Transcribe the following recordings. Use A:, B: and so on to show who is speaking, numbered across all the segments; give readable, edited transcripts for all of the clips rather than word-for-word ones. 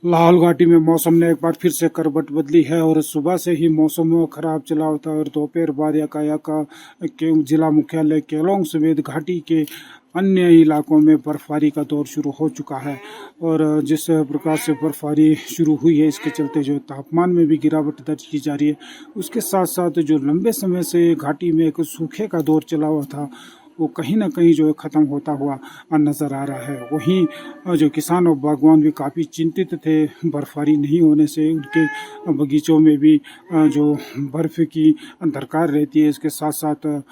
A: लाहौल घाटी में मौसम ने एक बार फिर से करवट बदली है और सुबह से ही मौसम खराब चला होता है और दोपहर बाद यकायक के जिला मुख्यालय केलोंग समेत घाटी के अन्य इलाकों में बर्फबारी का दौर शुरू हो चुका है। और जिस प्रकार से बर्फबारी शुरू हुई है, इसके चलते जो तापमान में भी गिरावट दर्ज की जा रही है। उसके साथ साथ जो लंबे समय से घाटी में एक सूखे का दौर चला हुआ था, वो कहीं ना कहीं जो है ख़त्म होता हुआ नज़र आ रहा है। वहीं जो किसान और बागवान भी काफ़ी चिंतित थे बर्फबारी नहीं होने से। उनके बगीचों में भी जो बर्फ़ की दरकार रहती है। इसके साथ साथ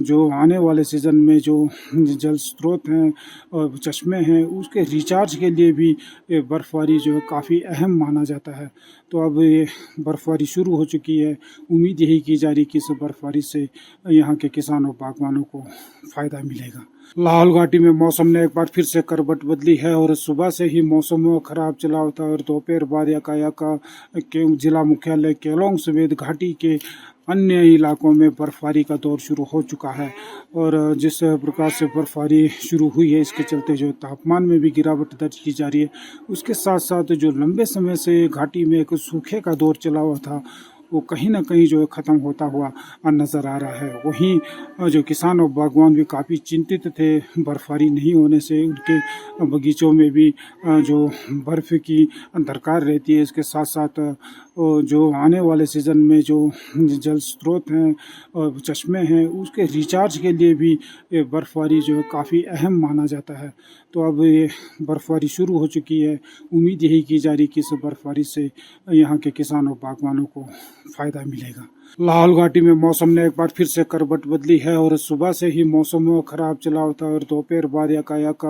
A: जो आने वाले सीज़न में जो जल स्रोत हैं और चश्मे हैं, उसके रिचार्ज के लिए भी ये बर्फबारी जो है काफ़ी अहम माना जाता है। तो अब ये बर्फबारी शुरू हो चुकी है। उम्मीद यही की जा रही कि इस बर्फबारी से यहाँ के किसानों बागवानों को फ़ायदा मिलेगा। लाहौल घाटी में मौसम ने एक बार फिर से करवट बदली है और सुबह से ही मौसम खराब चला होता है और दोपहर बाद यकायक के जिला मुख्यालय केलोंग समेत घाटी के अन्य इलाकों में बर्फबारी का दौर शुरू हो चुका है। और जिस प्रकार से बर्फबारी शुरू हुई है, इसके चलते जो तापमान में भी गिरावट दर्ज की जा रही है। उसके साथ साथ जो लंबे समय से घाटी में एक सूखे का दौर चला हुआ था, वो कहीं ना कहीं जो है ख़त्म होता हुआ नज़र आ रहा है। वहीं जो किसान और बागवान भी काफ़ी चिंतित थे बर्फबारी नहीं होने से। उनके बगीचों में भी जो बर्फ़ की दरकार रहती है। इसके साथ साथ जो आने वाले सीज़न में जो जल स्रोत हैं और चश्मे हैं, उसके रिचार्ज के लिए भी ये बर्फबारी जो है काफ़ी अहम माना जाता है। तो अब ये बर्फबारी शुरू हो चुकी है। उम्मीद यही की जा रही कि इस बर्फबारी से यहाँ के किसानों बागवानों को फ़ायदा मिलेगा। लाहौल घाटी में मौसम ने एक बार फिर से करवट बदली है और सुबह से ही मौसम खराब चला होता है और दोपहर बाद यकायक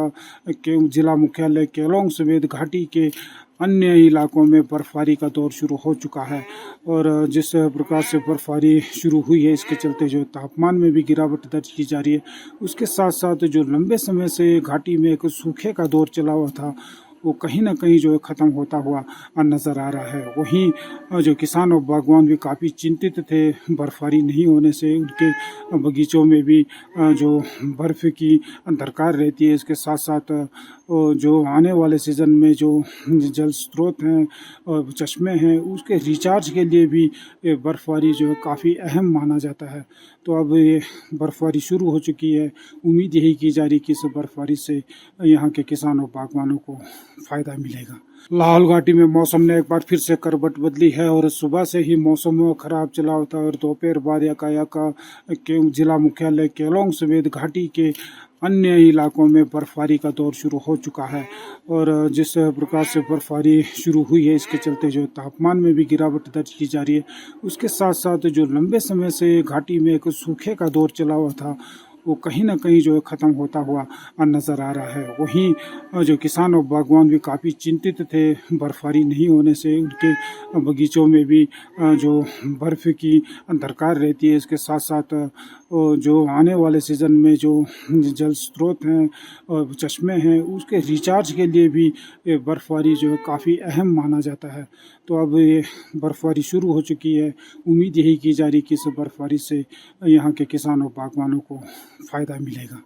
A: के जिला मुख्यालय केलोंग समेत घाटी के अन्य इलाकों में बर्फबारी का दौर शुरू हो चुका है। और जिस प्रकार से बर्फबारी शुरू हुई है, इसके चलते जो तापमान में भी गिरावट दर्ज की जा रही है। उसके साथ साथ जो लंबे समय से घाटी में एक सूखे का दौर चला हुआ था, वो कहीं ना कहीं जो है ख़त्म होता हुआ नज़र आ रहा है। वहीं जो किसान और बागवान भी काफ़ी चिंतित थे बर्फबारी नहीं होने से। उनके बगीचों में भी जो बर्फ़ की दरकार रहती है। इसके साथ साथ जो आने वाले सीज़न में जो जल स्रोत हैं और चश्मे हैं, उसके रिचार्ज के लिए भी ये बर्फबारी जो है काफ़ी अहम माना जाता है। तो अब ये बर्फबारी शुरू हो चुकी है। उम्मीद यही की जा रही कि इस बर्फबारी से यहाँ के किसानों बागवानों को फ़ायदा मिलेगा। लाहौल घाटी में मौसम ने एक बार फिर से करवट बदली है और सुबह से ही मौसम खराब चला होता है और दोपहर बाद यकायक के जिला मुख्यालय केलोंग समेत घाटी के अन्य इलाकों में बर्फबारी का दौर शुरू हो चुका है। और जिस प्रकार से बर्फबारी शुरू हुई है, इसके चलते जो तापमान में भी गिरावट दर्ज की जा रही है। उसके साथ साथ जो लंबे समय से घाटी में एक सूखे का दौर चला हुआ था, वो कहीं ना कहीं जो है ख़त्म होता हुआ नज़र आ रहा है। वहीं जो किसान और बागवान भी काफ़ी चिंतित थे बर्फबारी नहीं होने से। उनके बगीचों में भी जो बर्फ़ की दरकार रहती है। इसके साथ साथ जो आने वाले सीज़न में जो जल स्रोत हैं और चश्मे हैं, उसके रिचार्ज के लिए भी ये बर्फबारी जो है काफ़ी अहम माना जाता है। तो अब ये बर्फबारी शुरू हो चुकी है। उम्मीद यही की जा रही कि इस बर्फबारी से यहाँ के किसानों बागवानों को फ़ायदा मिलेगा।